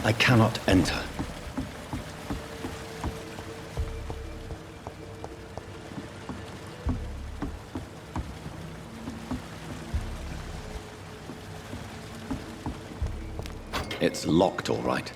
I cannot enter. It's locked, all right.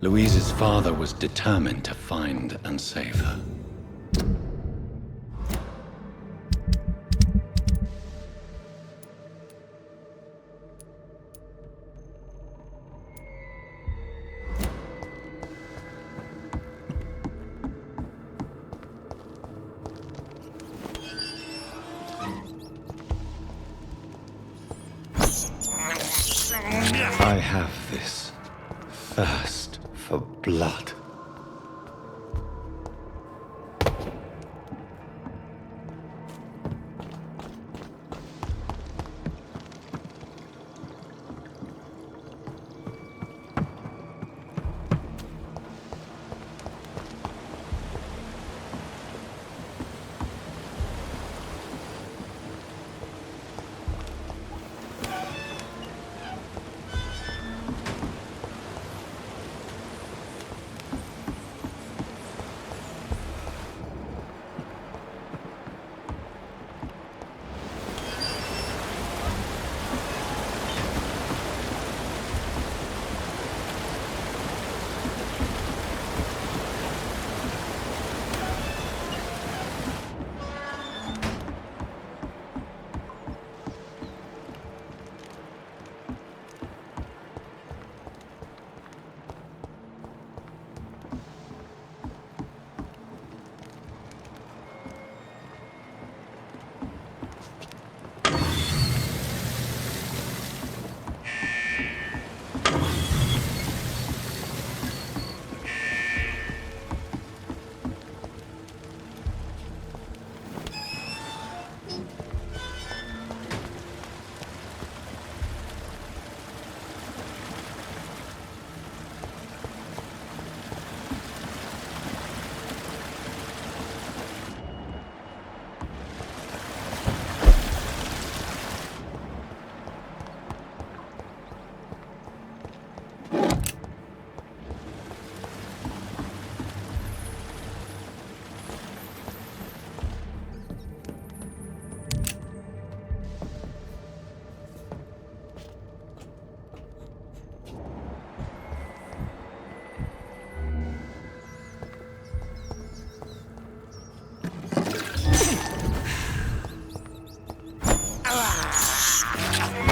Louise's father was determined to find and save her. I have this thirst for blood.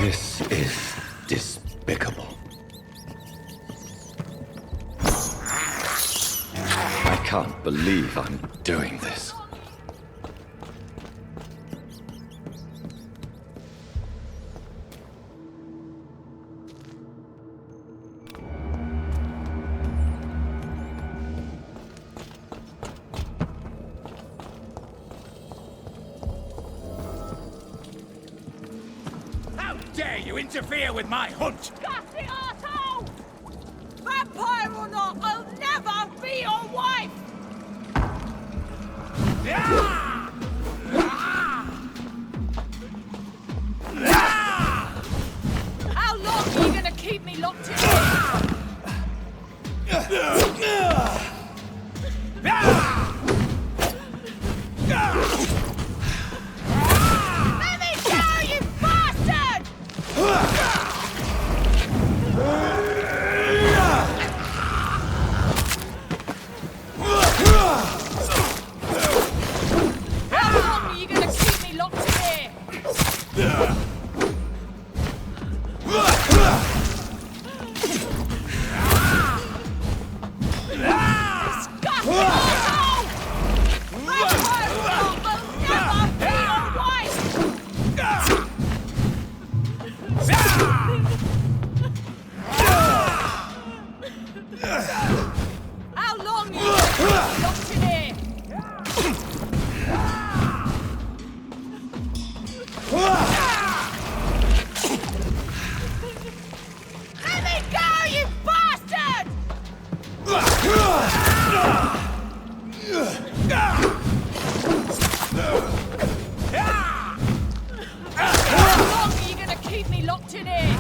This is despicable. I can't believe I'm doing this. Dare you interfere with my hunt? Gusty arsehole! Vampire or not, I'll never be your wife! How long are you gonna keep me locked in here? Let me go, you bastard! How long are you gonna keep me locked in here? Disgusting asshole! Vampire or not, I'll never be your wife! How long are you gonna keep me locked in here? Let me go, you bastard! How long are you gonna keep me locked in here?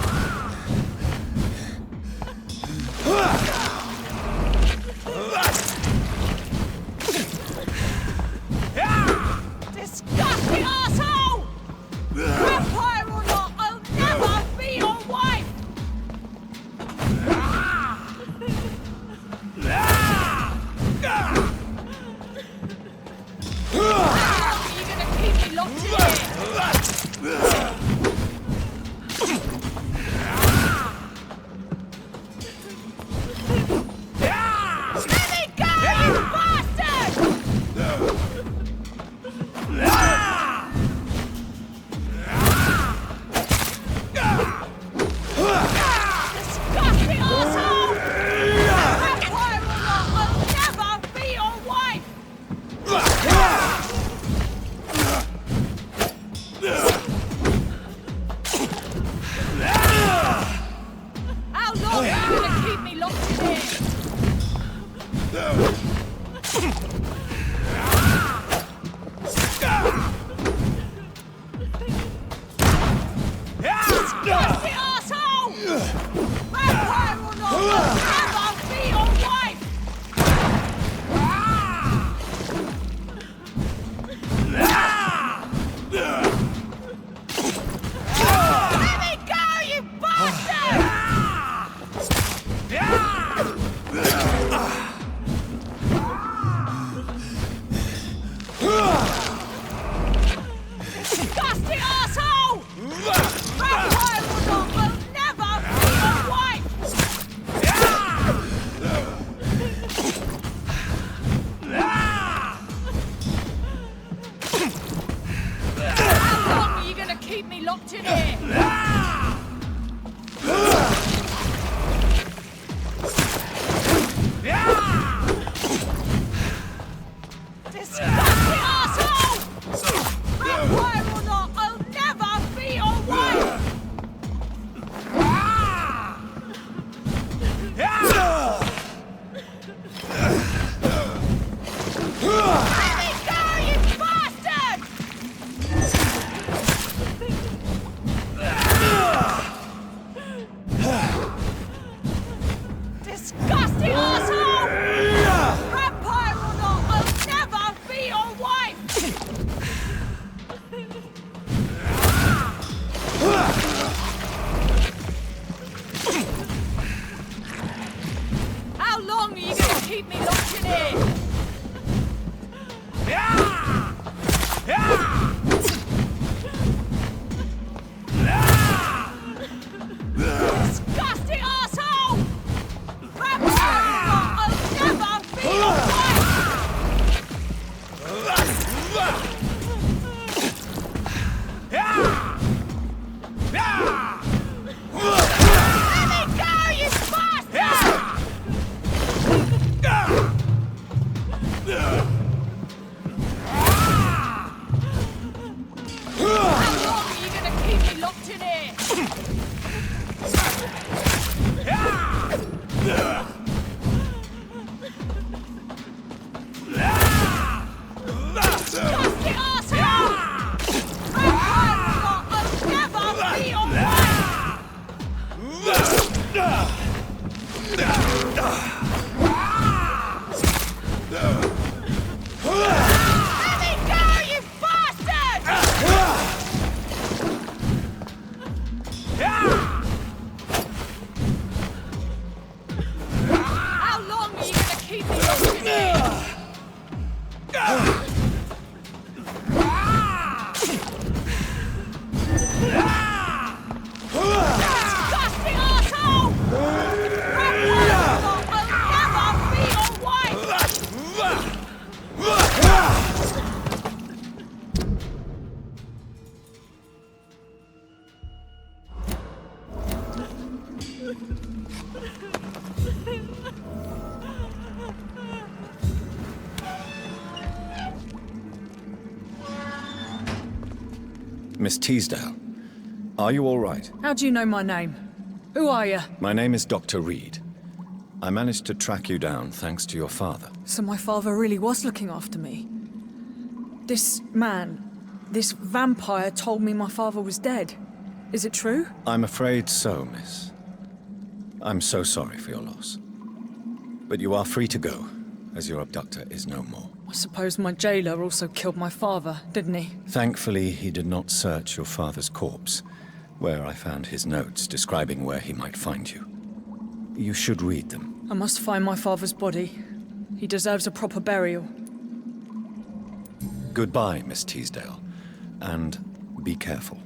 Disgusting asshole! Vampire or not, I'll never be your wife! Let me go, you bastard! Disgusting asshole! Vampire or not, I'll never be your wife! How long are you gonna keep me locked in here? Disgusting asshole! Vampire or not, I'll never be your wife! Let me go, you bastard! Disgusting asshole! Vampire or not, I'll never be your wife! How long are you gonna keep me locked in here? Disgusting asshole! Vampire or not, I'll never be your wife! Let me go, you bastard! How long are you gonna keep me locked in here? Disgusting asshole! Vampire or not, I'll never be your wife! Let me go, you bastard! How long are you gonna keep me locked in here? Disgusting asshole! Vampire or not, I'll never be your wife! Miss Teasdale, are you all right? How do you know my name? Who are you? My name is Dr. Reid. I managed to track you down thanks to your father. So my father really was looking after me. This man, this vampire told me my father was dead. Is it true? I'm afraid so, miss. I'm so sorry for your loss. But you are free to go, as your abductor is no more. I suppose my jailer also killed my father, didn't he? Thankfully, he did not search your father's corpse, where I found his notes describing where he might find you. You should read them. I must find my father's body. He deserves a proper burial. Goodbye, Miss Teasdale, and be careful.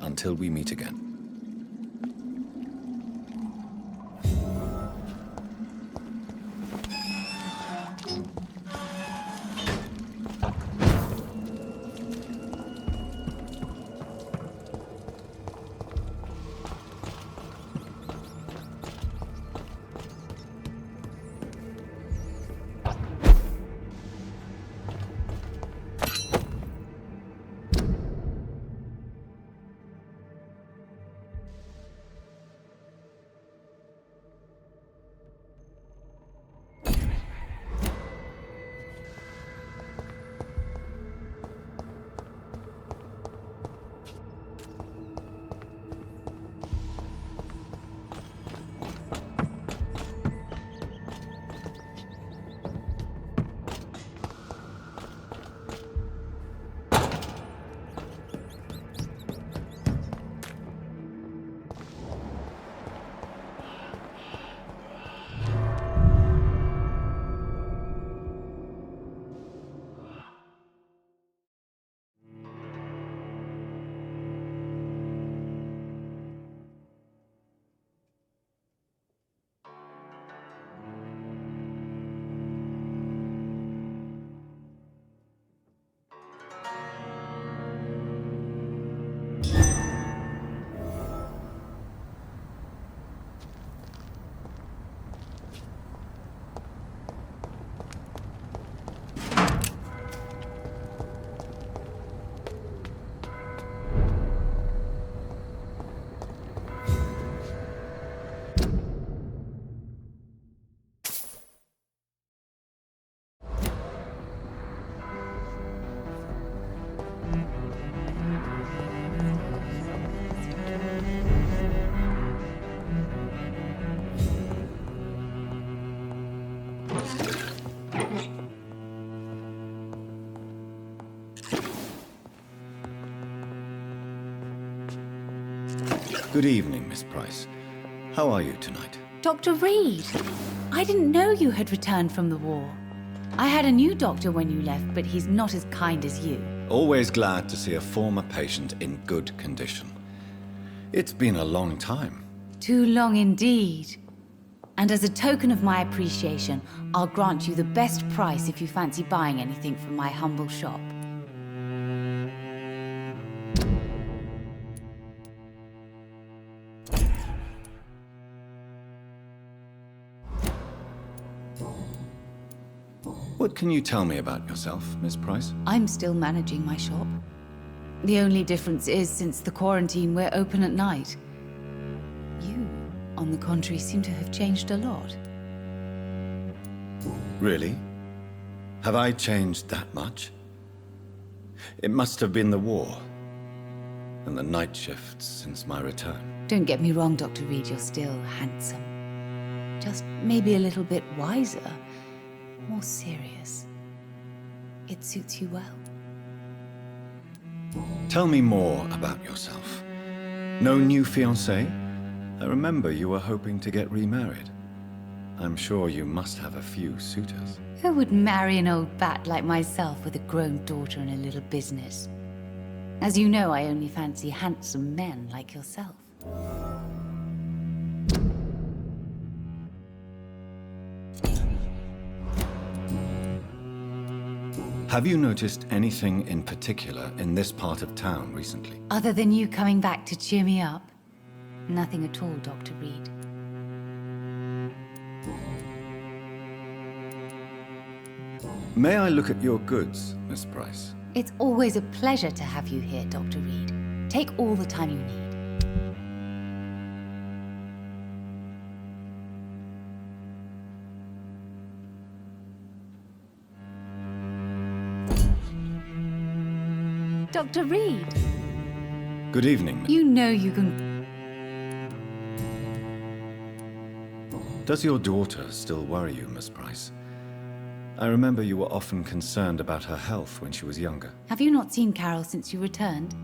Until we meet again. Good evening, Miss Price. How are you tonight? Dr. Reid, I didn't know you had returned from the war. I had a new doctor when you left, but he's not as kind as you. Always glad to see a former patient in good condition. It's been a long time. Too long indeed. And as a token of my appreciation, I'll grant you the best price if you fancy buying anything from my humble shop. What can you tell me about yourself, Miss Price? I'm still managing my shop. The only difference is, since the quarantine, we're open at night. You, on the contrary, seem to have changed a lot. Really? Have I changed that much? It must have been the war and the night shifts since my return. Don't get me wrong, Dr. Reid, you're still handsome. Just maybe a little bit wiser, more serious. It suits you well. Tell me more about yourself. No new fiancé? I remember you were hoping to get remarried. I'm sure you must have a few suitors. Who would marry an old bat like myself with a grown daughter and a little business? As you know, I only fancy handsome men like yourself. Have you noticed anything in particular in this part of town recently? Other than you coming back to cheer me up? Nothing at all, Dr. Reid. May I look at your goods, Miss Price? It's always a pleasure to have you here, Dr. Reid. Take all the time you need. Dr. Reid. Good evening. You know you can... Does your daughter still worry you, Miss Price? I remember you were often concerned about her health when she was younger. Have you not seen Carol since you returned?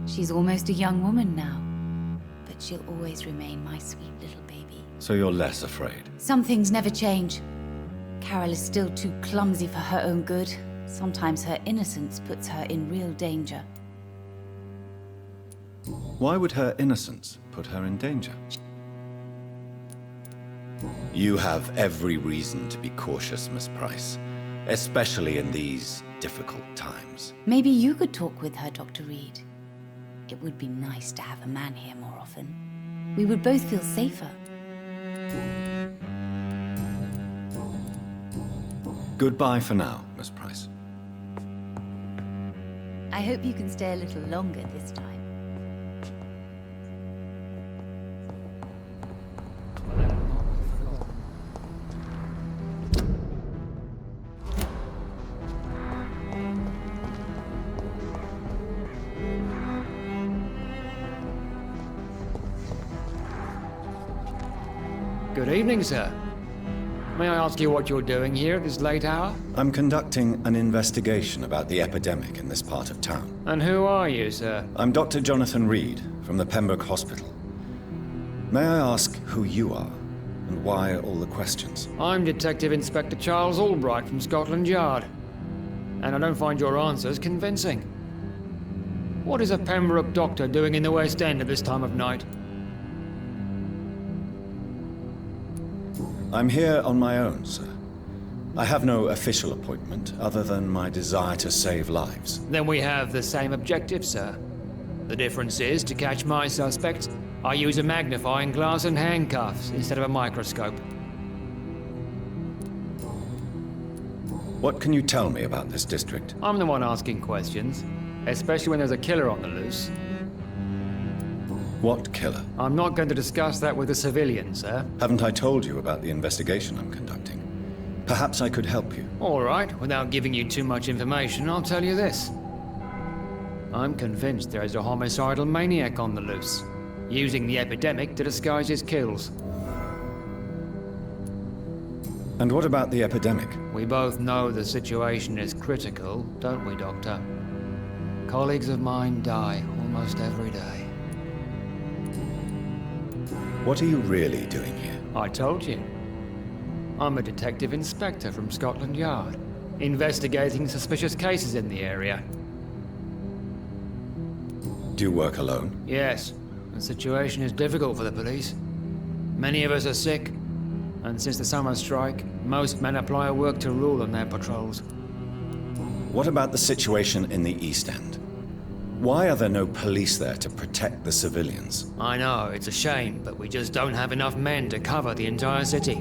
She's almost a young woman now. But she'll always remain my sweet little baby. So you're less afraid? Some things never change. Carol is still too clumsy for her own good. Sometimes her innocence puts her in real danger. Why would her innocence put her in danger? You have every reason to be cautious, Miss Price, especially in these difficult times. Maybe you could talk with her, Dr. Reid. It would be nice to have a man here more often. We would both feel safer. Goodbye for now, Miss Price. I hope you can stay a little longer this time. Good evening, sir. May I ask you what you're doing here at this late hour? I'm conducting an investigation about the epidemic in this part of town. And who are you, sir? I'm Dr. Jonathan Reid from the Pembroke Hospital. May I ask who you are and why all the questions? I'm Detective Inspector Charles Albright from Scotland Yard. And I don't find your answers convincing. What is a Pembroke doctor doing in the West End at this time of night? I'm here on my own, sir. I have no official appointment other than my desire to save lives. Then we have the same objective, sir. The difference is, to catch my suspects, I use a magnifying glass and handcuffs instead of a microscope. What can you tell me about this district? I'm the one asking questions, especially when there's a killer on the loose. What killer? I'm not going to discuss that with a civilian, sir. Haven't I told you about the investigation I'm conducting? Perhaps I could help you. All right, without giving you too much information, I'll tell you this. I'm convinced there is a homicidal maniac on the loose, using the epidemic to disguise his kills. And what about the epidemic? We both know the situation is critical, don't we, Doctor? Colleagues of mine die almost every day. What are you really doing here? I told you. I'm a detective inspector from Scotland Yard, investigating suspicious cases in the area. Do you work alone? Yes, the situation is difficult for the police. Many of us are sick, and since the summer strike, most men apply a work to rule on their patrols. What about the situation in the East End? Why are there no police there to protect the civilians? I know, it's a shame, but we just don't have enough men to cover the entire city.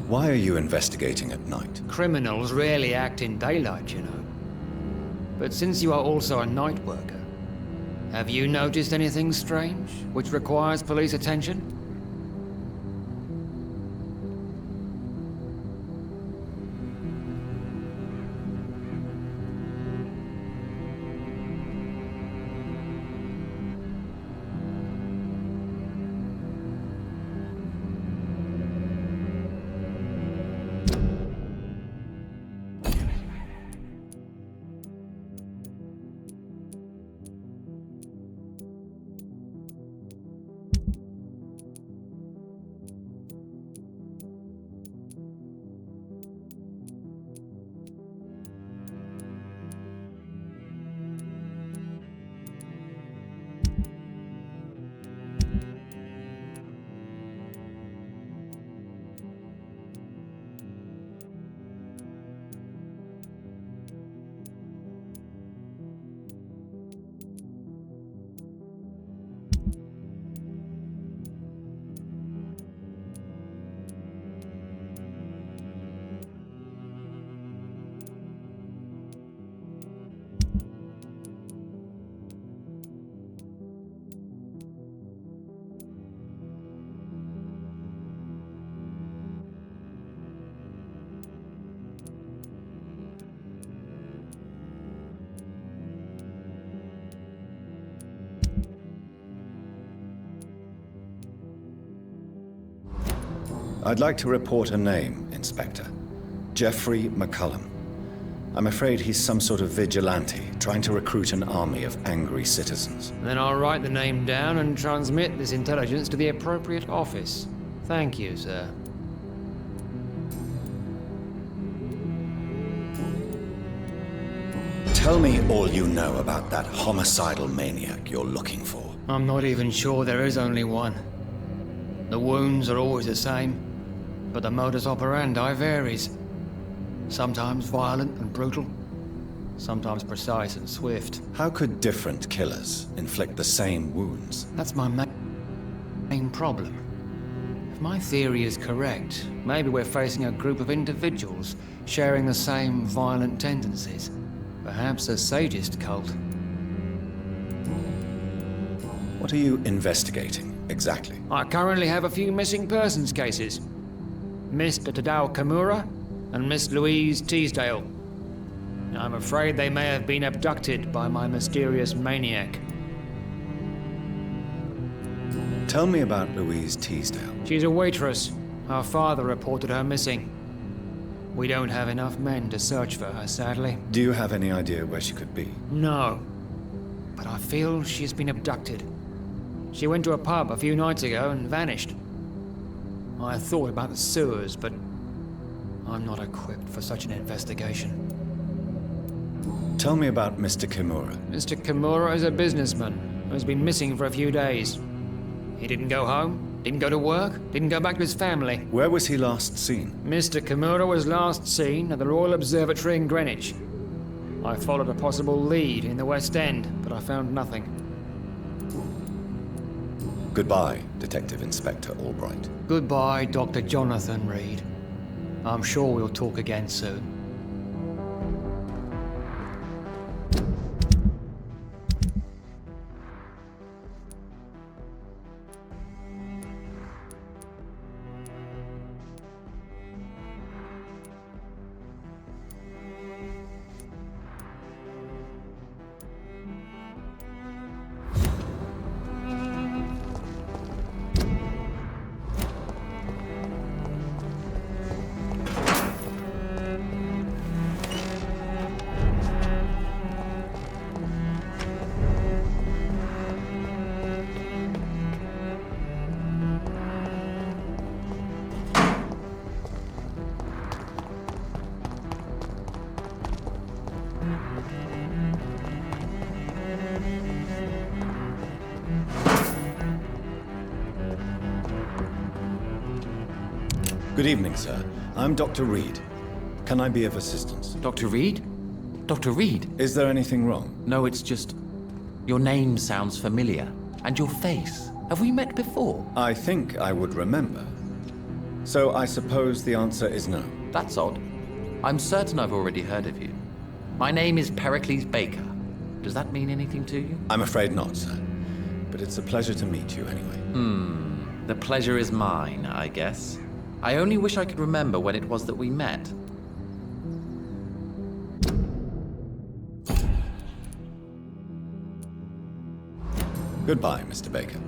Why are you investigating at night? Criminals rarely act in daylight, you know. But since you are also a night worker, have you noticed anything strange which requires police attention? I'd like to report a name, Inspector. Jeffrey McCullum. I'm afraid he's some sort of vigilante, trying to recruit an army of angry citizens. Then I'll write the name down and transmit this intelligence to the appropriate office. Thank you, sir. Tell me all you know about that homicidal maniac you're looking for. I'm not even sure there is only one. The wounds are always the same, but the modus operandi varies. Sometimes violent and brutal, sometimes precise and swift. How could different killers inflict the same wounds? That's my main problem. If my theory is correct, maybe we're facing a group of individuals sharing the same violent tendencies. Perhaps a sadist cult. What are you investigating, exactly? I currently have a few missing persons cases. Mr. Tadao Kimura and Miss Louise Teasdale. I'm afraid they may have been abducted by my mysterious maniac. Tell me about Louise Teasdale. She's a waitress. Her father reported her missing. We don't have enough men to search for her, sadly. Do you have any idea where she could be? No. But I feel she's been abducted. She went to a pub a few nights ago and vanished. I thought about the sewers, but I'm not equipped for such an investigation. Tell me about Mr. Kimura. Mr. Kimura is a businessman who has been missing for a few days. He didn't go home, didn't go to work, didn't go back to his family. Where was he last seen? Mr. Kimura was last seen at the Royal Observatory in Greenwich. I followed a possible lead in the West End, but I found nothing. Goodbye, Detective Inspector Albright. Goodbye, Dr. Jonathan Reid. I'm sure we'll talk again soon. Good evening, sir. I'm Dr. Reid. Can I be of assistance? Dr. Reid? Dr. Reid? Is there anything wrong? No, it's just... Your name sounds familiar. And your face. Have we met before? I think I would remember. So I suppose the answer is no. That's odd. I'm certain I've already heard of you. My name is Pericles Baker. Does that mean anything to you? I'm afraid not, sir. But it's a pleasure to meet you anyway. The pleasure is mine, I guess. I only wish I could remember when it was that we met. Goodbye, Mr. Baker.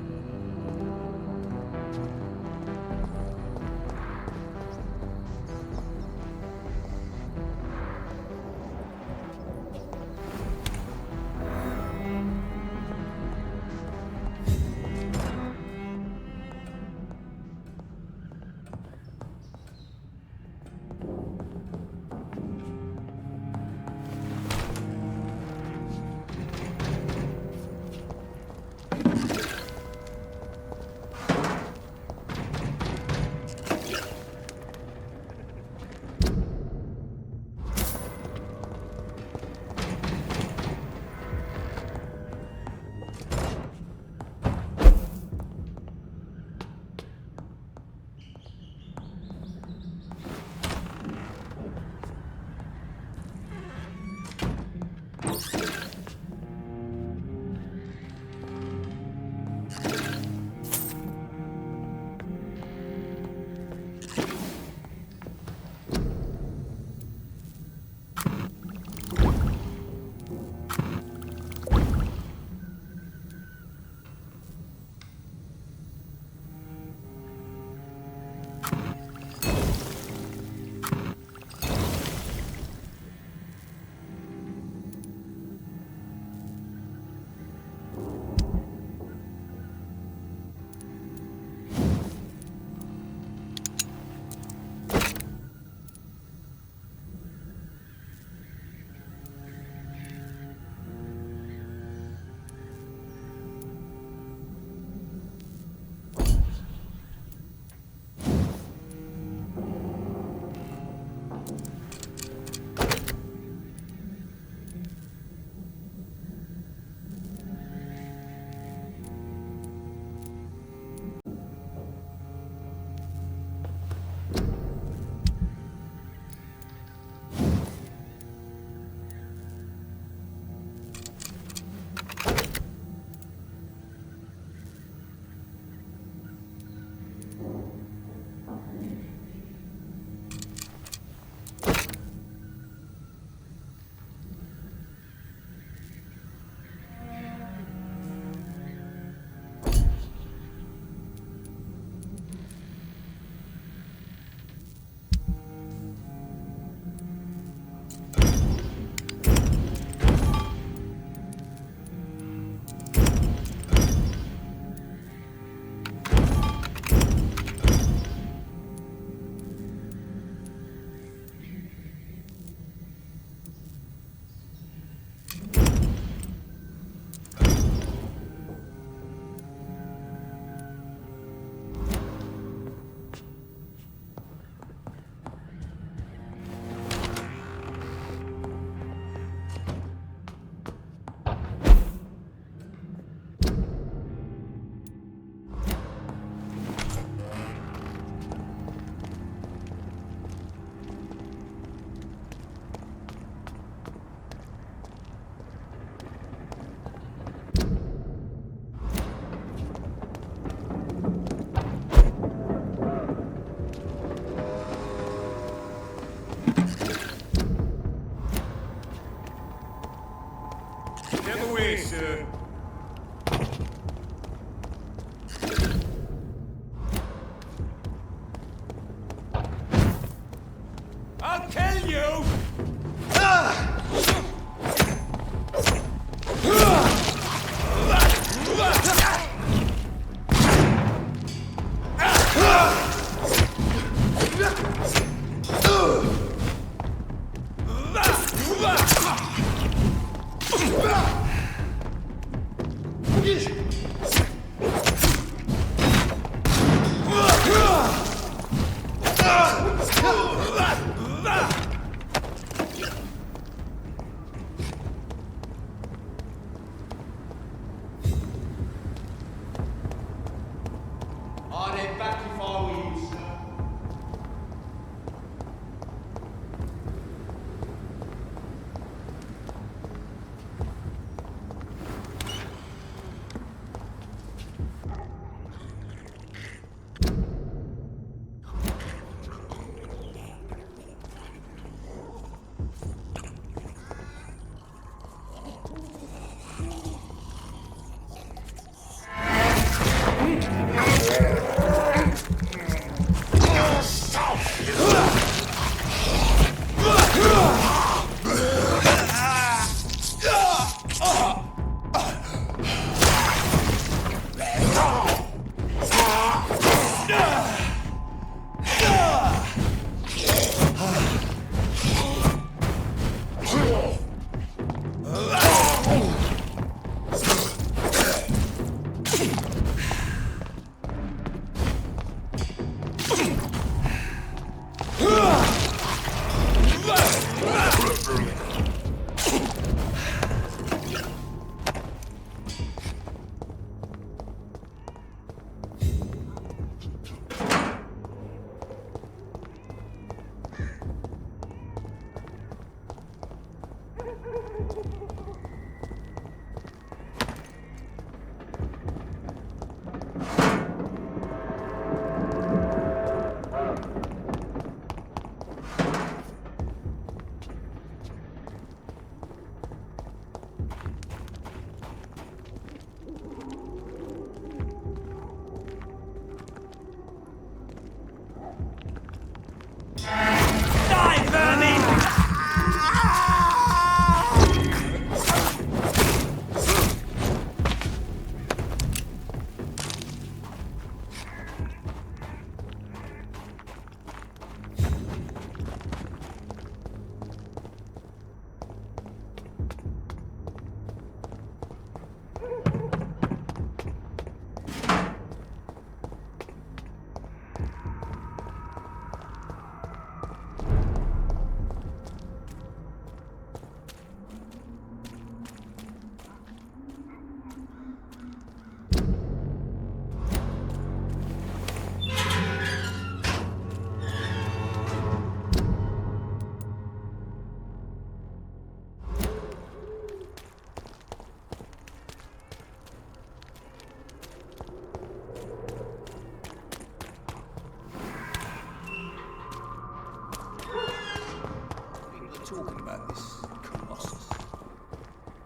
I'll kill you!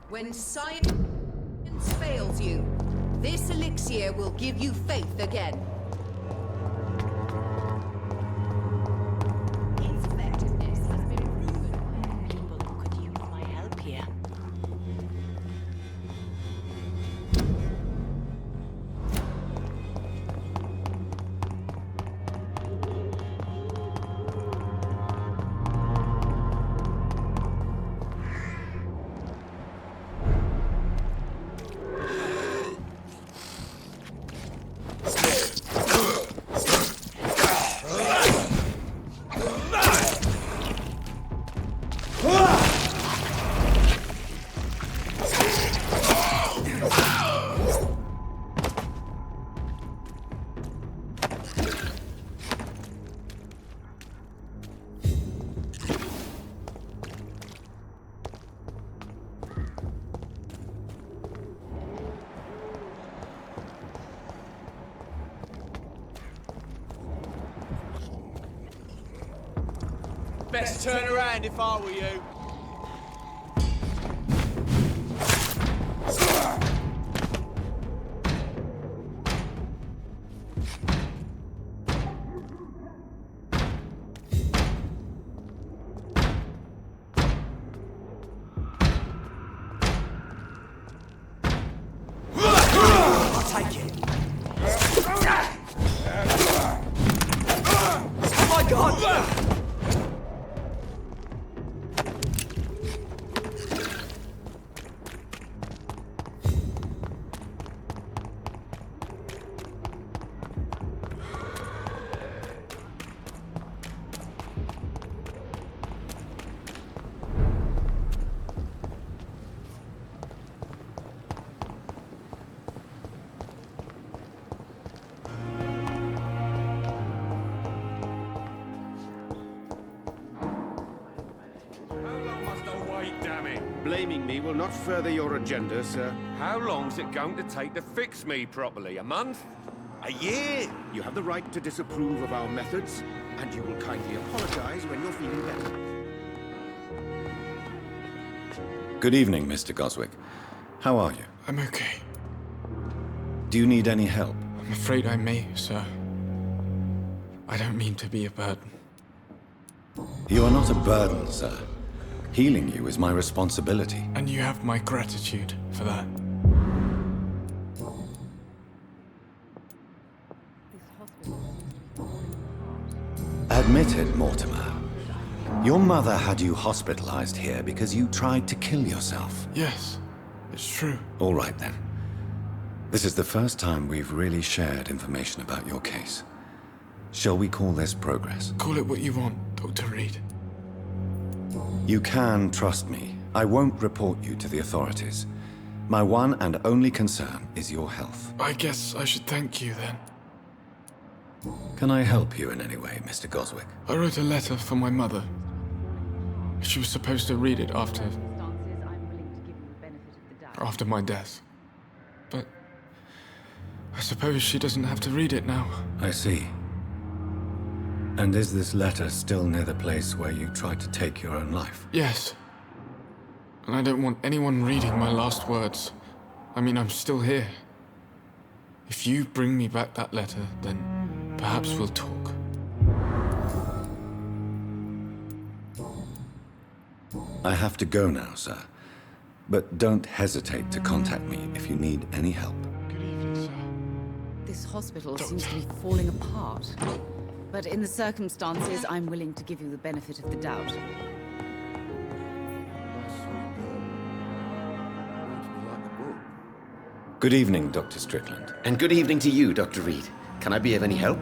When science fails you, this elixir will give you faith again. Its effectiveness has been proven. People who could use my help here. Best turn around if I were you. I'll take it. Oh my God! Blaming me will not further your agenda, sir. How long's it going to take to fix me properly? A month? A year? You have the right to disapprove of our methods, and you will kindly apologize when you're feeling better. Good evening, Mr. Goswick. How are you? I'm okay. Do you need any help? I'm afraid I may, sir. I don't mean to be a burden. You are not a burden, sir. Healing you is my responsibility. And you have my gratitude for that. Admit it, Mortimer. Your mother had you hospitalized here because you tried to kill yourself. Yes, it's true. All right, then. This is the first time we've really shared information about your case. Shall we call this progress? Call it what you want, Dr. Reid. You can trust me. I won't report you to the authorities. My one and only concern is your health. I guess I should thank you, then. Can I help you in any way, Mr. Goswick? I wrote a letter for my mother. She was supposed to read it after my death. But I suppose she doesn't have to read it now. I see. And is this letter still near the place where you tried to take your own life? Yes. And I don't want anyone reading my last words. I mean, I'm still here. If you bring me back that letter, then perhaps we'll talk. I have to go now, sir. But don't hesitate to contact me if you need any help. Good evening, sir. This hospital seems to be falling apart. But in the circumstances, I'm willing to give you the benefit of the doubt. Good evening, Dr. Strickland. And good evening to you, Dr. Reid. Can I be of any help?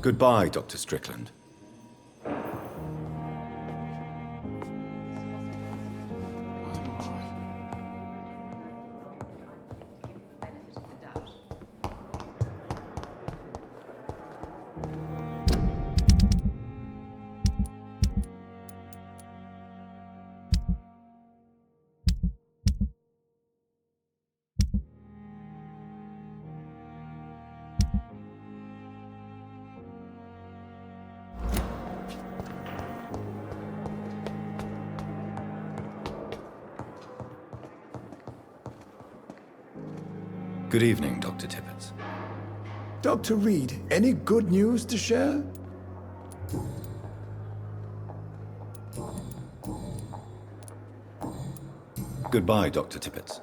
Goodbye, Dr. Strickland. Good evening, Dr. Tippett. Dr. Reid, any good news to share? Goodbye, Dr. Tippett.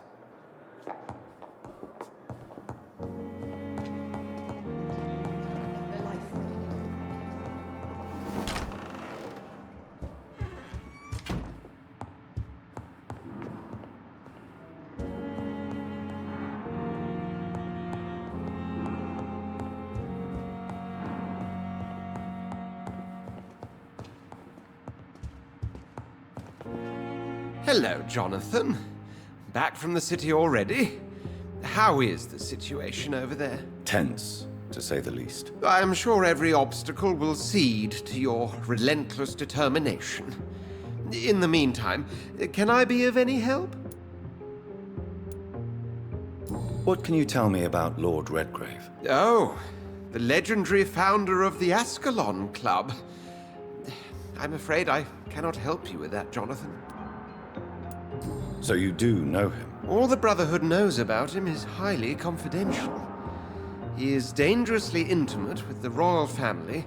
Hello, Jonathan. Back from the city already? How is the situation over there? Tense, to say the least. I am sure every obstacle will cede to your relentless determination. In the meantime, can I be of any help? What can you tell me about Lord Redgrave? Oh, the legendary founder of the Ascalon Club. I'm afraid I cannot help you with that, Jonathan. So you do know him? All the Brotherhood knows about him is highly confidential. He is dangerously intimate with the royal family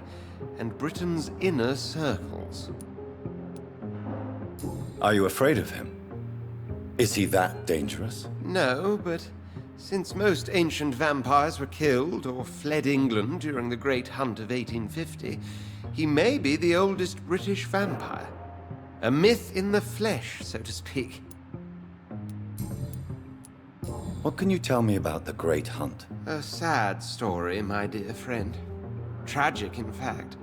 and Britain's inner circles. Are you afraid of him? Is he that dangerous? No, but since most ancient vampires were killed or fled England during the Great Hunt of 1850, he may be the oldest British vampire. A myth in the flesh, so to speak. What can you tell me about the Great Hunt? A sad story, my dear friend. Tragic, in fact.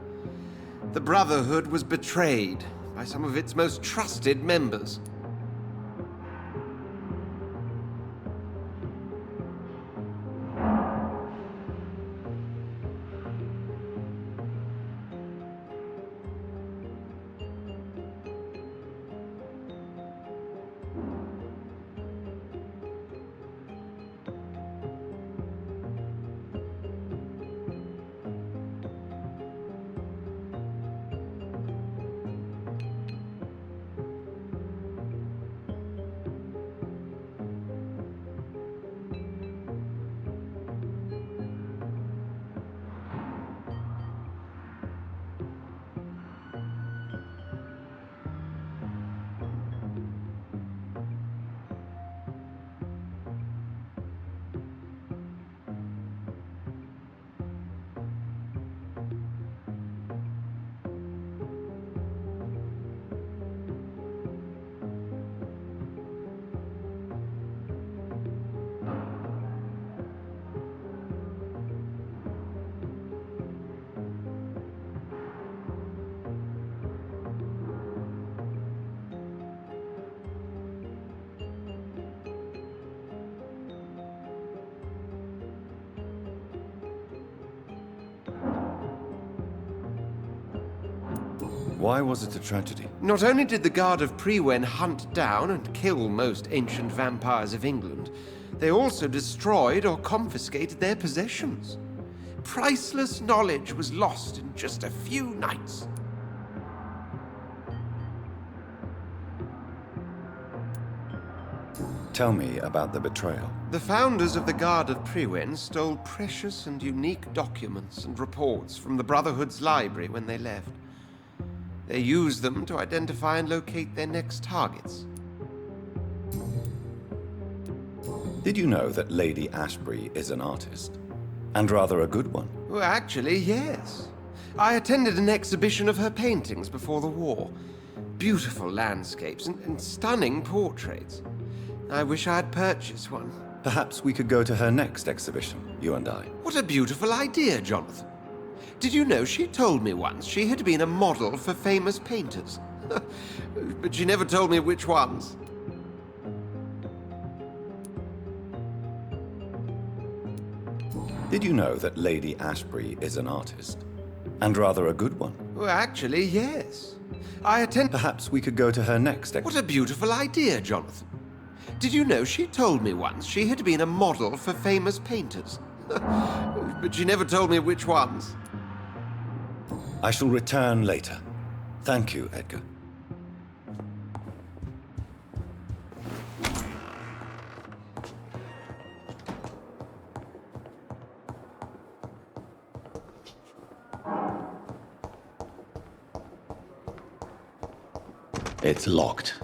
The Brotherhood was betrayed by some of its most trusted members. Why was it a tragedy? Not only did the Guard of Prewen hunt down and kill most ancient vampires of England, they also destroyed or confiscated their possessions. Priceless knowledge was lost in just a few nights. Tell me about the betrayal. The founders of the Guard of Prewen stole precious and unique documents and reports from the Brotherhood's library when they left. They used them to identify and locate their next targets. Did you know that Lady Ashbury is an artist? And rather a good one? Well, actually, yes. I attended an exhibition of her paintings before the war. Beautiful landscapes and stunning portraits. I wish I had purchased one. Perhaps we could go to her next exhibition, you and I. What a beautiful idea, Jonathan. Did you know she told me once she had been a model for famous painters? But she never told me which ones. Did you know that Lady Ashbury is an artist? And rather a good one? Well, actually, yes. Perhaps we could go to her next What a beautiful idea, Jonathan. Did you know she told me once she had been a model for famous painters? But she never told me which ones. I shall return later. Thank you, Edgar. It's locked.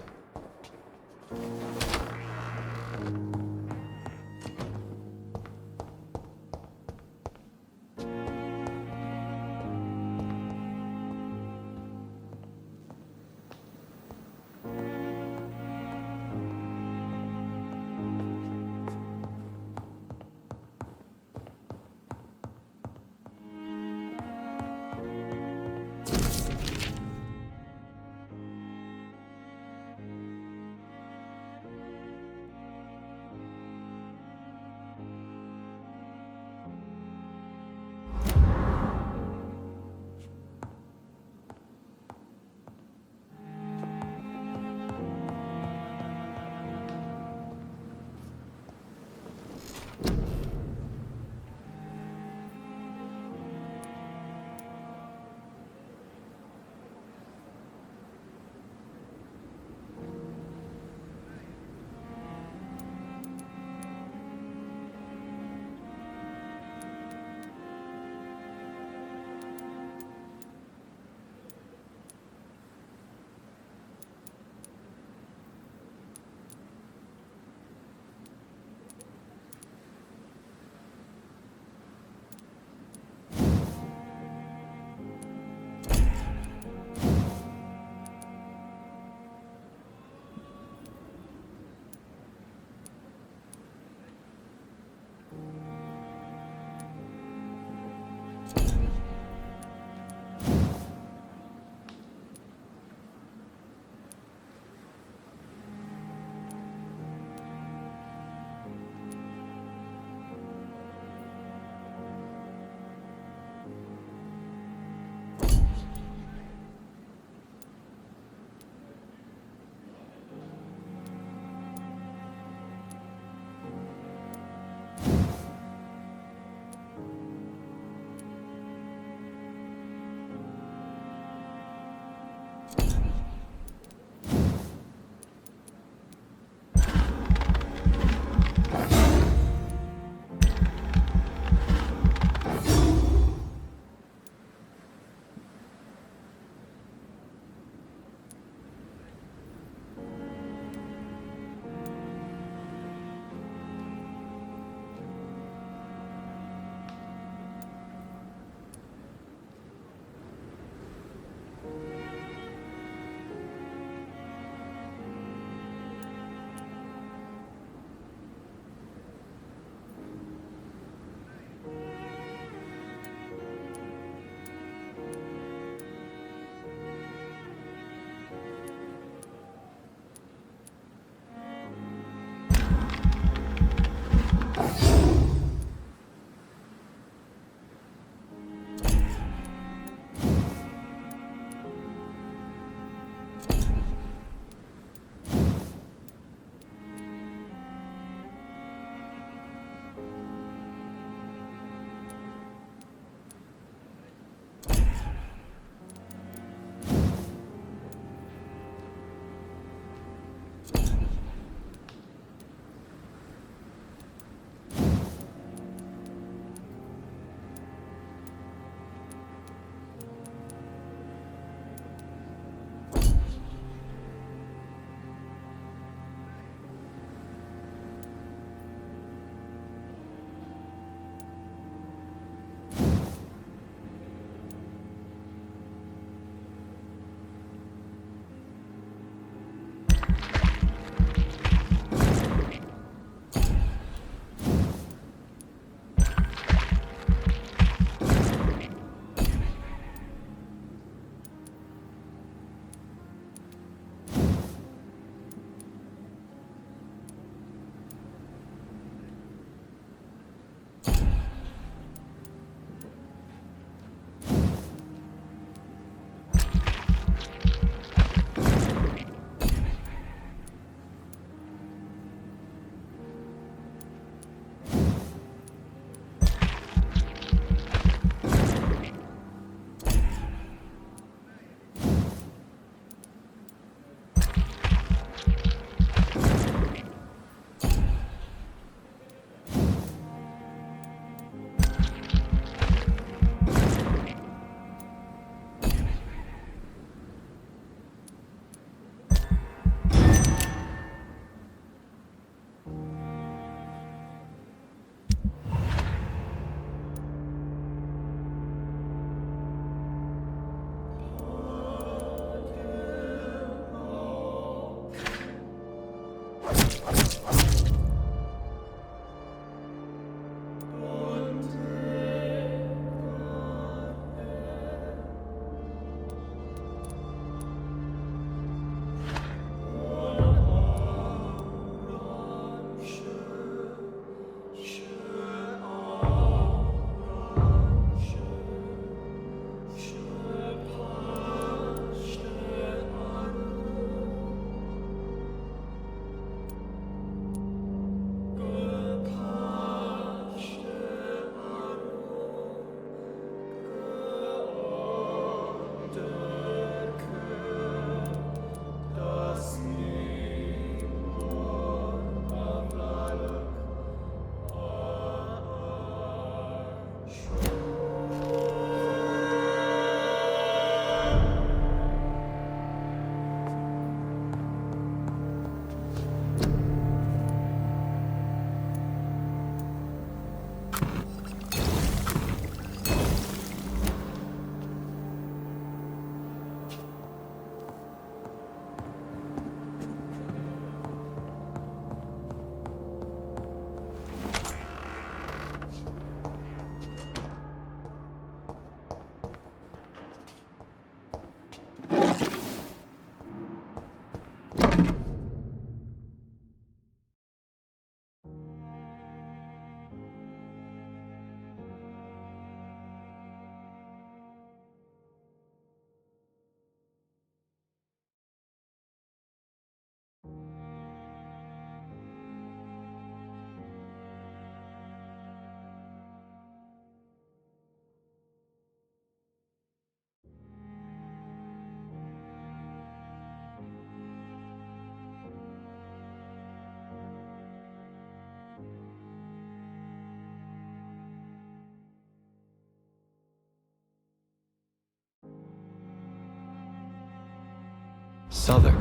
Southwark.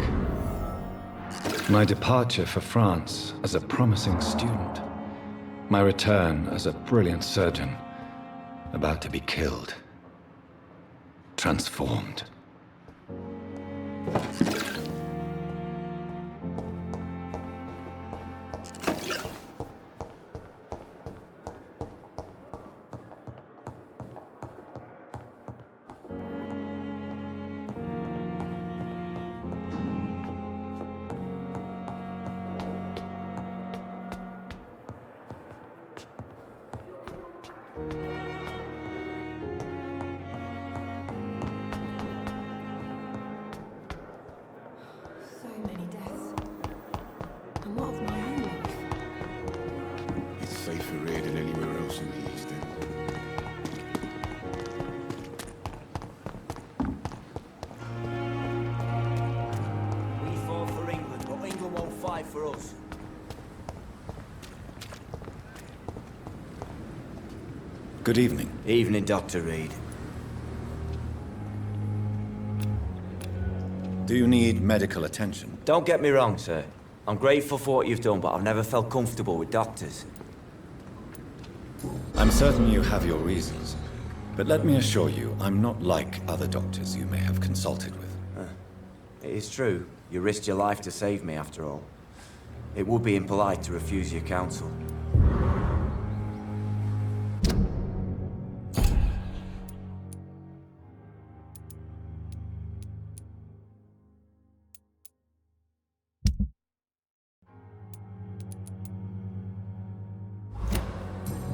My departure for France as a promising student. My return as a brilliant surgeon. About to be killed. Transformed. Safer here than anywhere else in the East End. We fought for England, but England won't fight for us. Good evening. Evening, Dr. Reid. Do you need medical attention? Don't get me wrong, sir. I'm grateful for what you've done, but I've never felt comfortable with doctors. I'm certain you have your reasons. But let me assure you, I'm not like other doctors you may have consulted with. It is true. You risked your life to save me, after all. It would be impolite to refuse your counsel.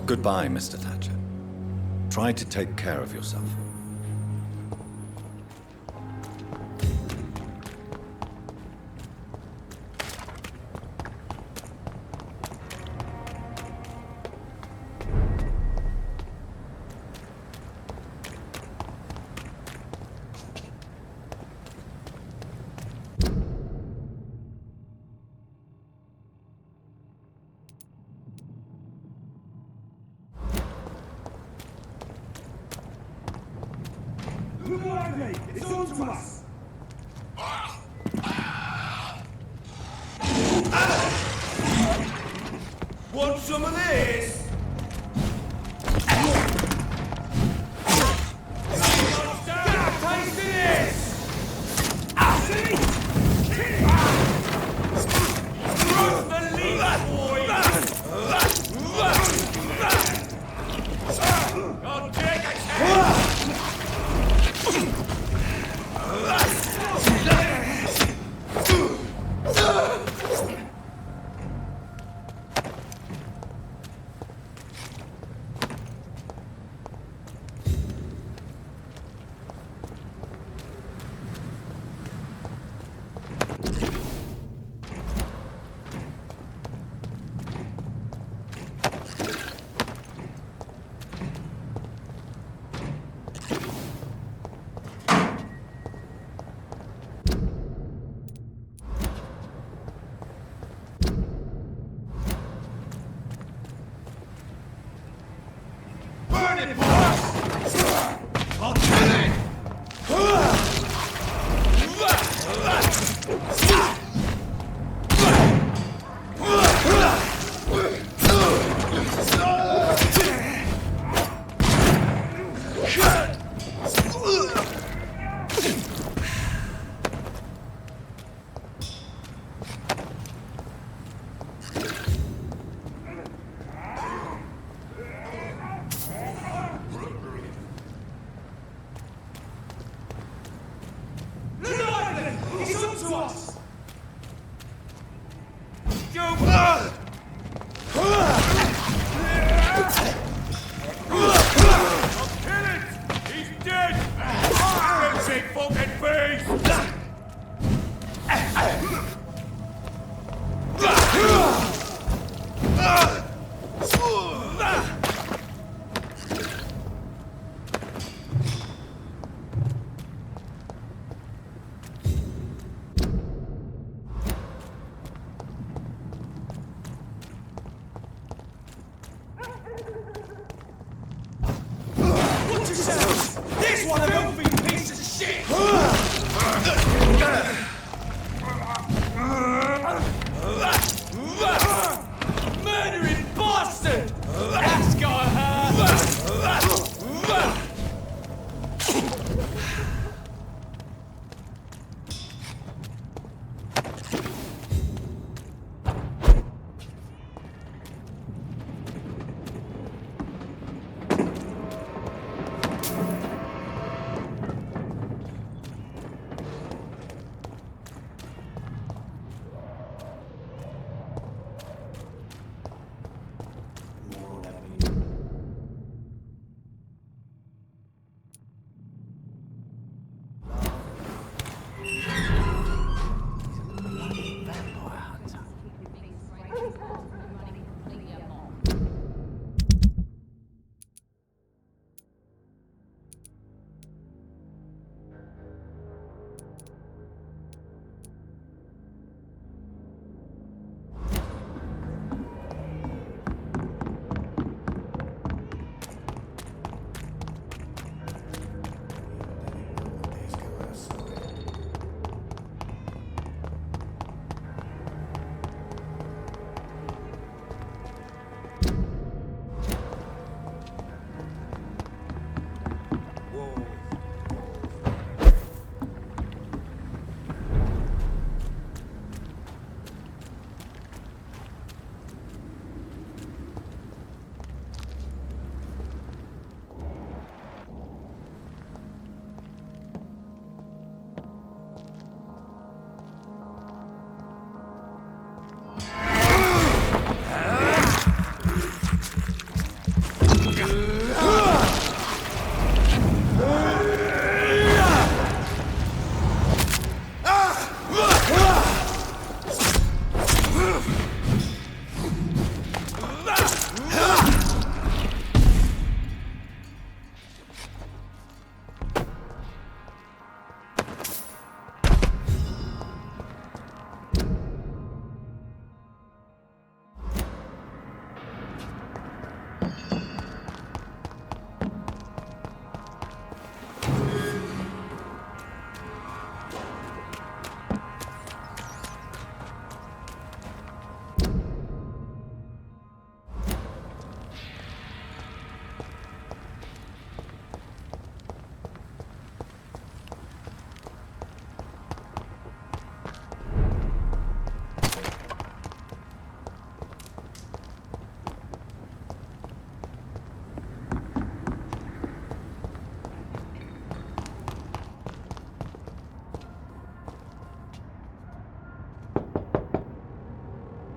Goodbye, Mr. Thatcher. Try to take care of yourself. It's on to us! Want some of this? Taste of this! Trust the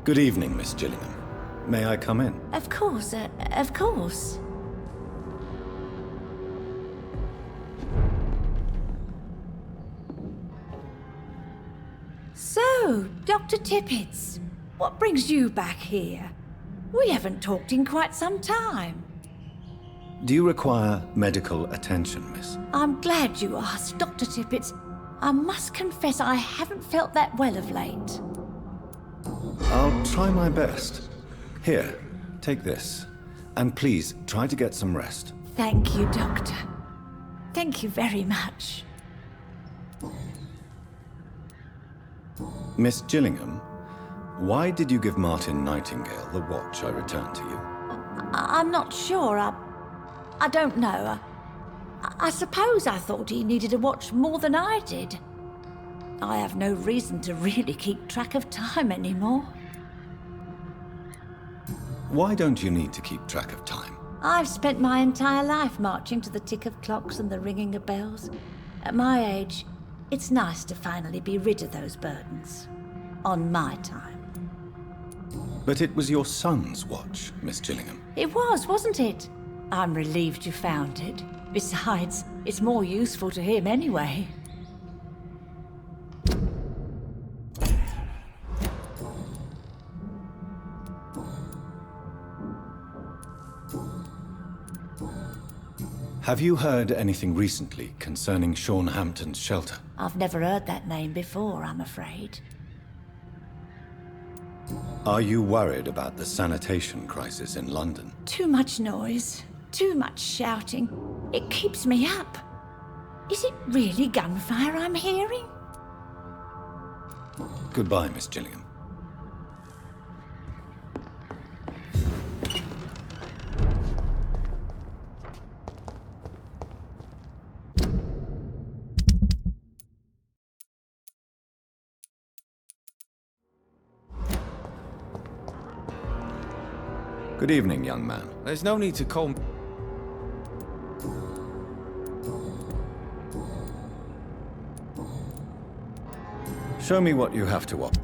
Good evening, Miss Gillingham. May I come in? Of course, of course. So, Dr. Tippets, what brings you back here? We haven't talked in quite some time. Do you require medical attention, miss? I'm glad you asked, Dr. Tippets. I must confess I haven't felt that well of late. I'll try my best. Here, take this. And please, try to get some rest. Thank you, Doctor. Thank you very much. Miss Gillingham, why did you give Martin Nightingale the watch I returned to you? I'm not sure. I don't know. I suppose I thought he needed a watch more than I did. I have no reason to really keep track of time anymore. Why don't you need to keep track of time? I've spent my entire life marching to the tick of clocks and the ringing of bells. At my age, it's nice to finally be rid of those burdens. On my time. But it was your son's watch, Miss Gillingham. It was, wasn't it? I'm relieved you found it. Besides, it's more useful to him anyway. Have you heard anything recently concerning Sean Hampton's shelter? I've never heard that name before, I'm afraid. Are you worried about the sanitation crisis in London? Too much noise, too much shouting. It keeps me up. Is it really gunfire I'm hearing? Goodbye, Miss Gillingham. Good evening, young man. There's no need to call me. Show me what you have to offer.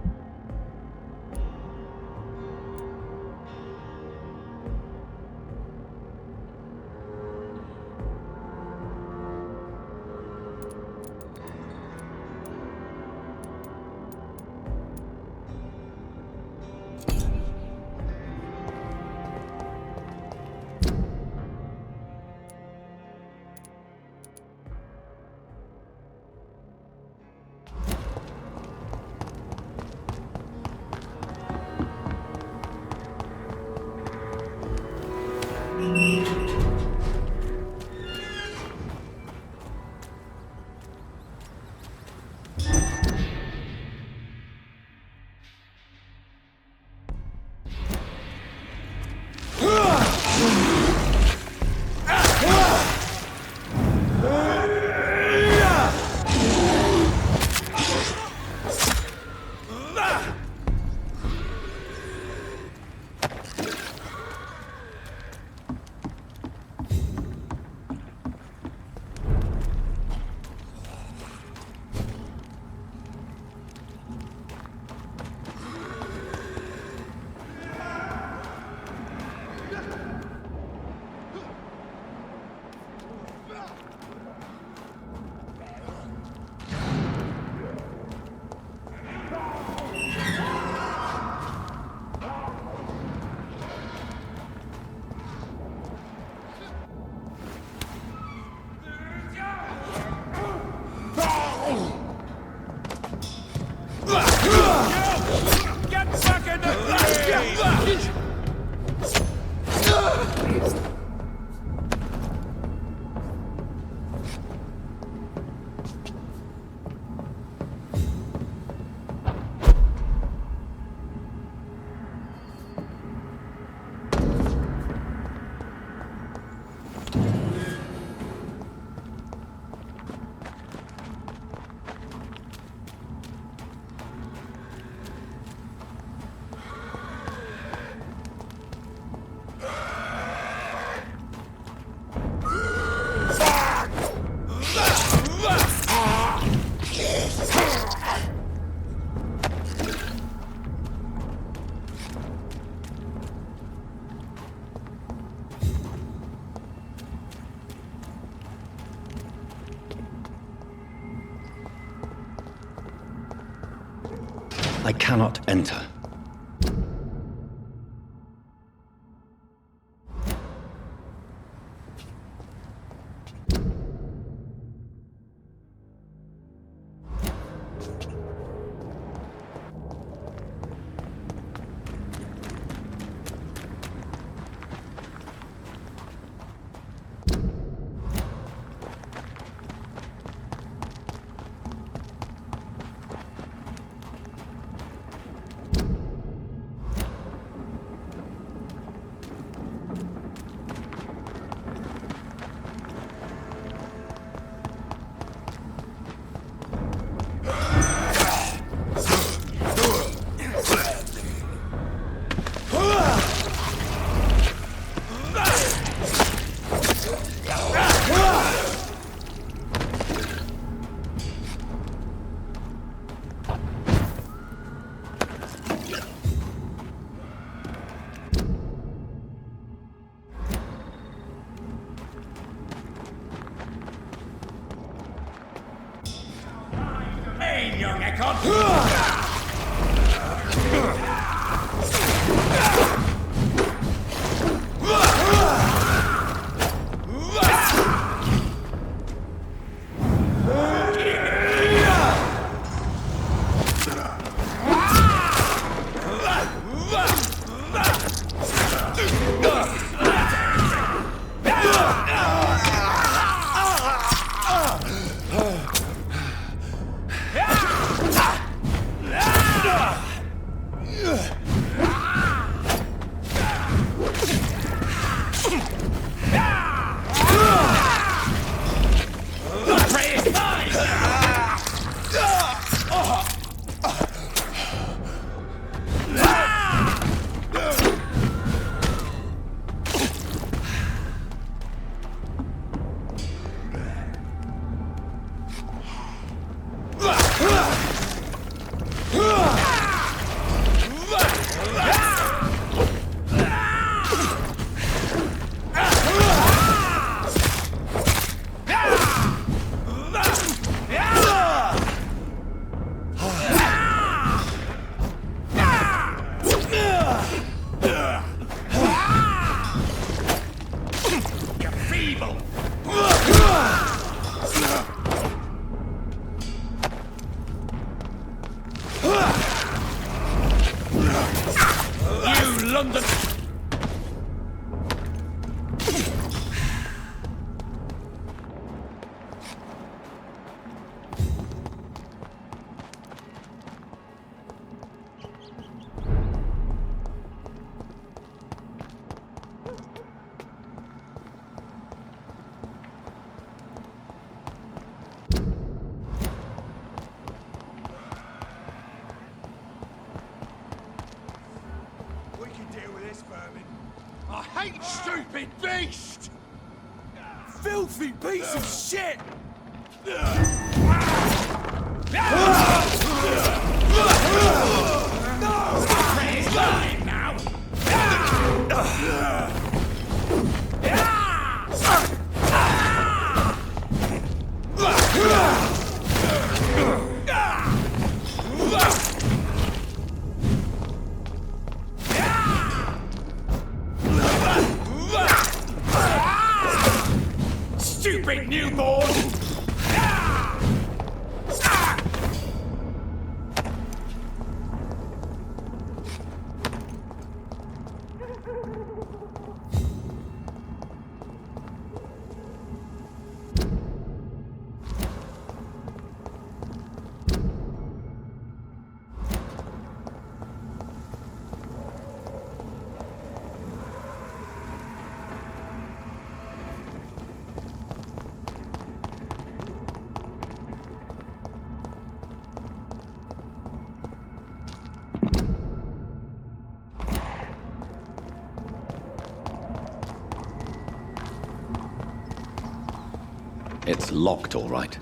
I cannot enter. Young Econ! London! I hate stupid beast! Filthy piece of shit! No! He's lying now! Stupid newborn! It's locked, all right.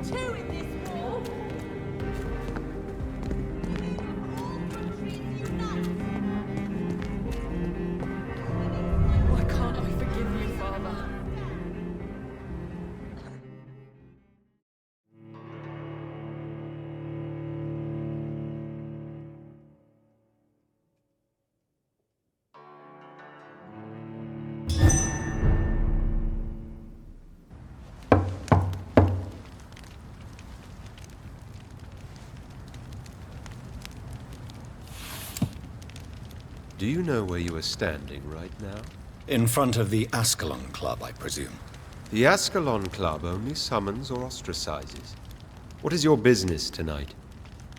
two in this war. Why can't I forgive you, Father? Do you know where you are standing right now? In front of the Ascalon Club, I presume. The Ascalon Club only summons or ostracizes. What is your business tonight?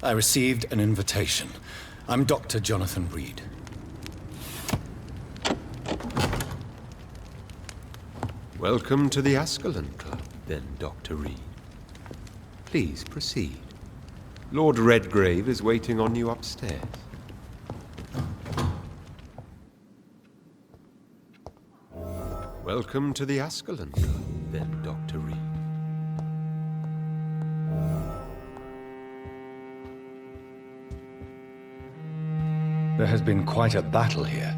I received an invitation. I'm Dr. Jonathan Reid. Welcome to the Ascalon Club, then, Dr. Reid. Please proceed. Lord Redgrave is waiting on you upstairs. Welcome to the Ascalon Club, then, Dr. Reid. There has been quite a battle here.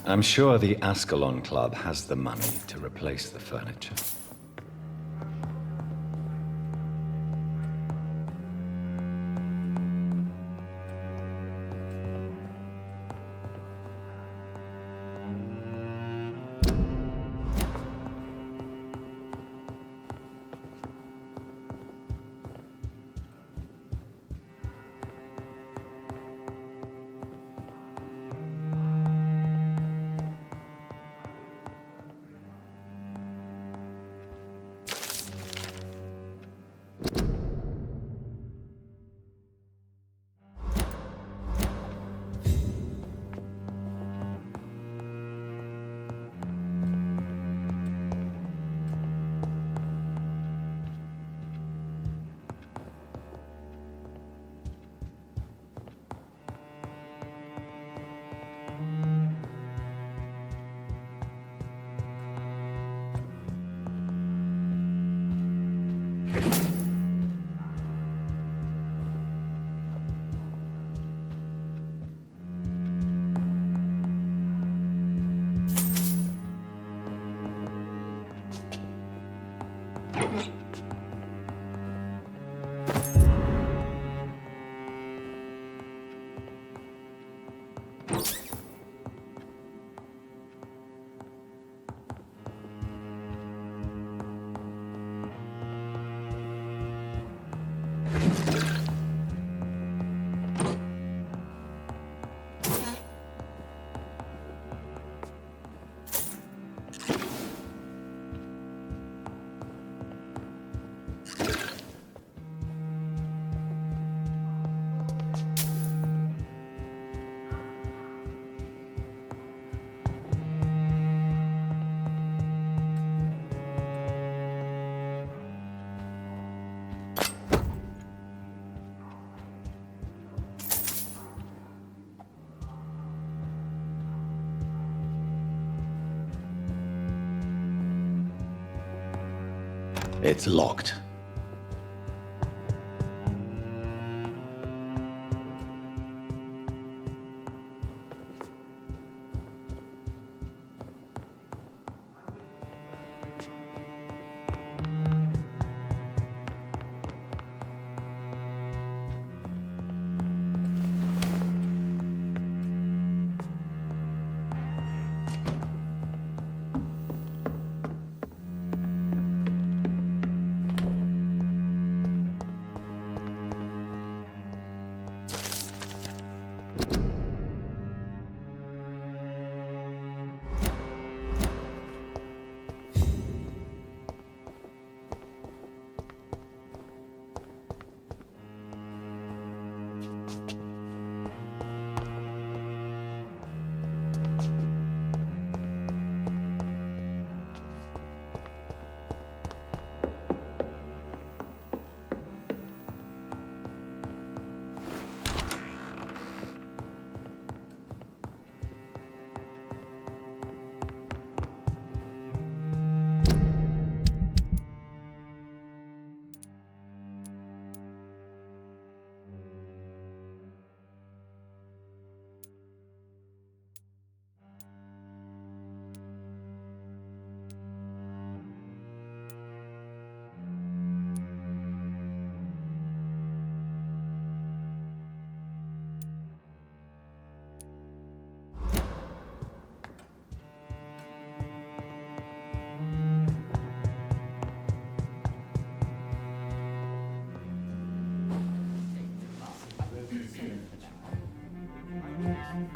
I'm sure the Ascalon Club has the money to replace the furniture. It's locked.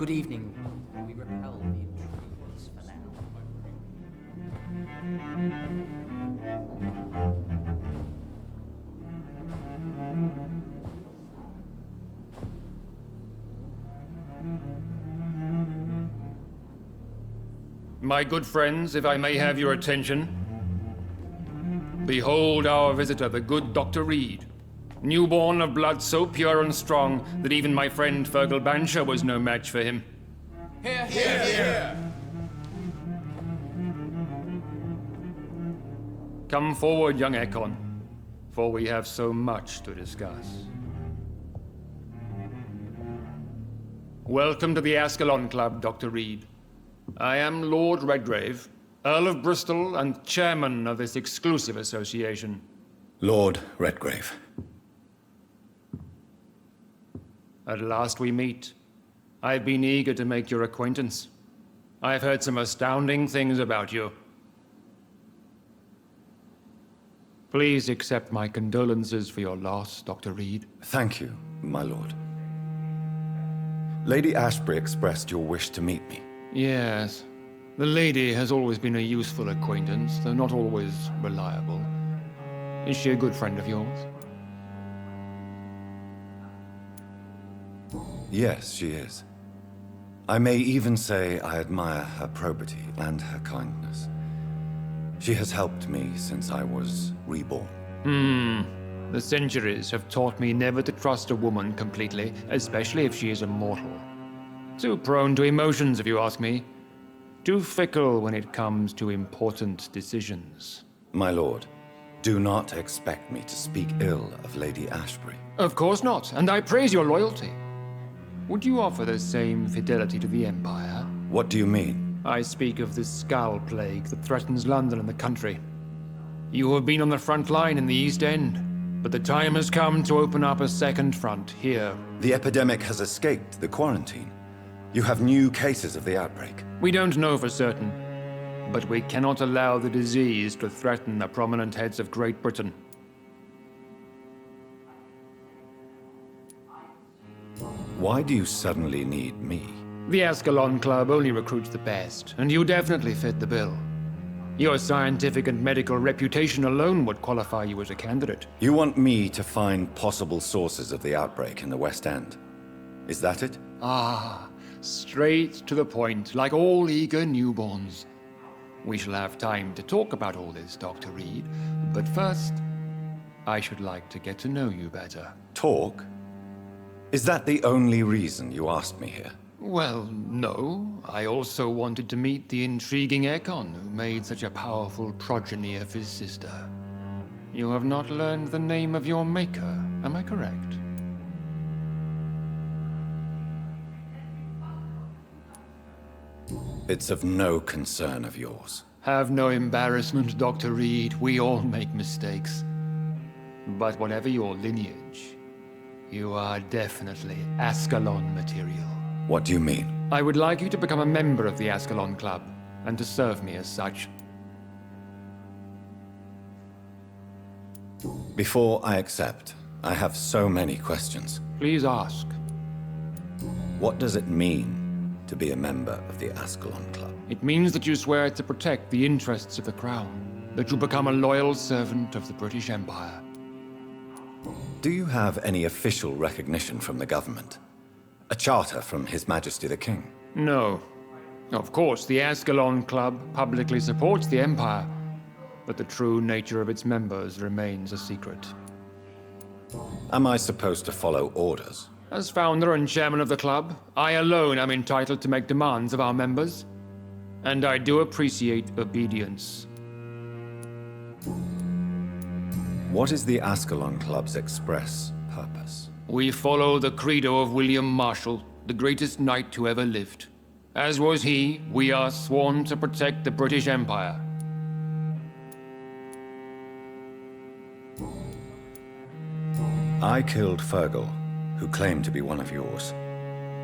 Good evening. We repel the intruders for now. My good friends, if I may have your attention. Behold our visitor, the good Dr. Reid. Newborn of blood so pure and strong that even my friend Fergal Bansher was no match for him. Here, here, here! Come forward, young Ekon, for we have so much to discuss. Welcome to the Ascalon Club, Dr. Reid. I am Lord Redgrave, Earl of Bristol and chairman of this exclusive association. Lord Redgrave. At last we meet. I've been eager to make your acquaintance. I've heard some astounding things about you. Please accept my condolences for your loss, Dr. Reid. Thank you, my lord. Lady Ashbury expressed your wish to meet me. Yes. The lady has always been a useful acquaintance, though not always reliable. Is she a good friend of yours? Yes, she is. I may even say I admire her probity and her kindness. She has helped me since I was reborn. The centuries have taught me never to trust a woman completely, especially if she is immortal. Too prone to emotions, if you ask me. Too fickle when it comes to important decisions. My lord, do not expect me to speak ill of Lady Ashbury. Of course not, and I praise your loyalty. Would you offer the same fidelity to the Empire? What do you mean? I speak of the Skull Plague that threatens London and the country. You have been on the front line in the East End, but the time has come to open up a second front here. The epidemic has escaped the quarantine. You have new cases of the outbreak. We don't know for certain, but we cannot allow the disease to threaten the prominent heads of Great Britain. Why do you suddenly need me? The Ascalon Club only recruits the best, and you definitely fit the bill. Your scientific and medical reputation alone would qualify you as a candidate. You want me to find possible sources of the outbreak in the West End. Is that it? Ah, straight to the point, like all eager newborns. We shall have time to talk about all this, Dr. Reid, but first, I should like to get to know you better. Talk? Is that the only reason you asked me here? Well, no. I also wanted to meet the intriguing Ekon, who made such a powerful progeny of his sister. You have not learned the name of your maker, am I correct? It's of no concern of yours. Have no embarrassment, Dr. Reid. We all make mistakes. But whatever your lineage, you are definitely Ascalon material. What do you mean? I would like you to become a member of the Ascalon Club, and to serve me as such. Before I accept, I have so many questions. Please ask. What does it mean to be a member of the Ascalon Club? It means that you swear to protect the interests of the Crown, that you become a loyal servant of the British Empire. Do you have any official recognition from the government? A charter from His Majesty the King? No. Of course, the Ascalon Club publicly supports the Empire, but the true nature of its members remains a secret. Am I supposed to follow orders? As founder and chairman of the club, I alone am entitled to make demands of our members, and I do appreciate obedience. What is the Ascalon Club's express purpose? We follow the credo of William Marshall, the greatest knight who ever lived. As was he, we are sworn to protect the British Empire. I killed Fergal, who claimed to be one of yours,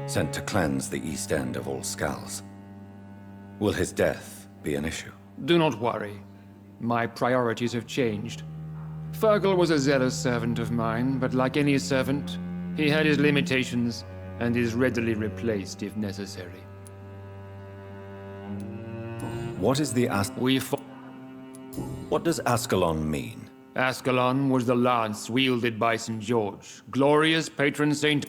sent to cleanse the East End of all skulls. Will his death be an issue? Do not worry. My priorities have changed. Fergal was a zealous servant of mine, but like any servant, he had his limitations, and is readily replaced if necessary. What is the What does Ascalon mean? Ascalon was the lance wielded by St. George, glorious patron saint.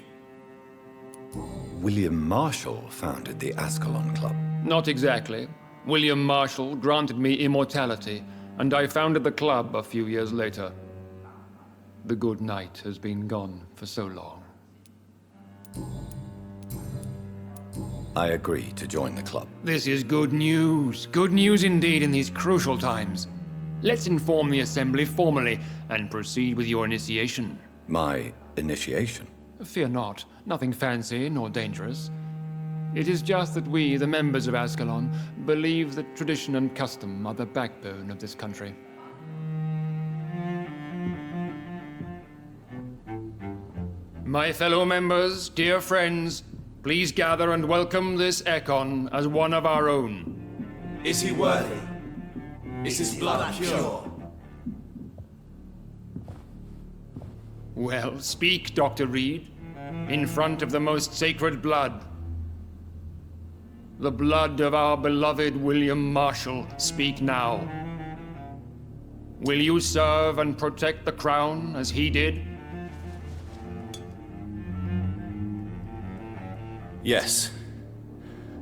William Marshall founded the Ascalon Club. Not exactly. William Marshall granted me immortality, and I founded the club a few years later. The good knight has been gone for so long. I agree to join the club. This is good news. Good news indeed in these crucial times. Let's inform the Assembly formally and proceed with your initiation. My initiation? Fear not. Nothing fancy nor dangerous. It is just that we, the members of Ascalon, believe that tradition and custom are the backbone of this country. My fellow members, dear friends, please gather and welcome this Ekon as one of our own. Is he worthy? Is his blood pure? Well, speak, Dr. Reid, in front of the most sacred blood. The blood of our beloved William Marshall, speak now. Will you serve and protect the crown as he did? Yes,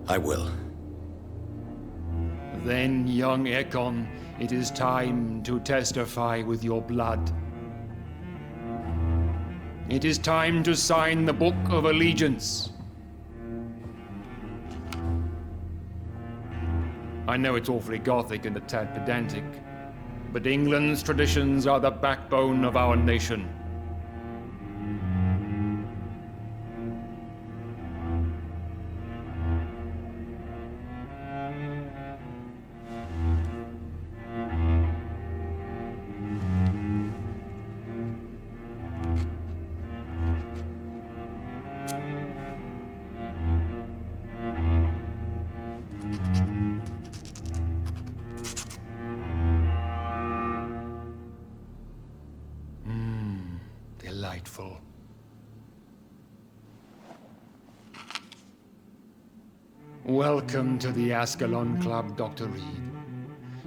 I will. Then, young Ekon, it is time to testify with your blood. It is time to sign the Book of Allegiance. I know it's awfully gothic and a tad pedantic, but England's traditions are the backbone of our nation. Delightful. Welcome to the Ascalon Club, Dr. Reid.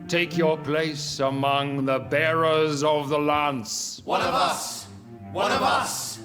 Take your place among the bearers of the lance. One of us! One of us!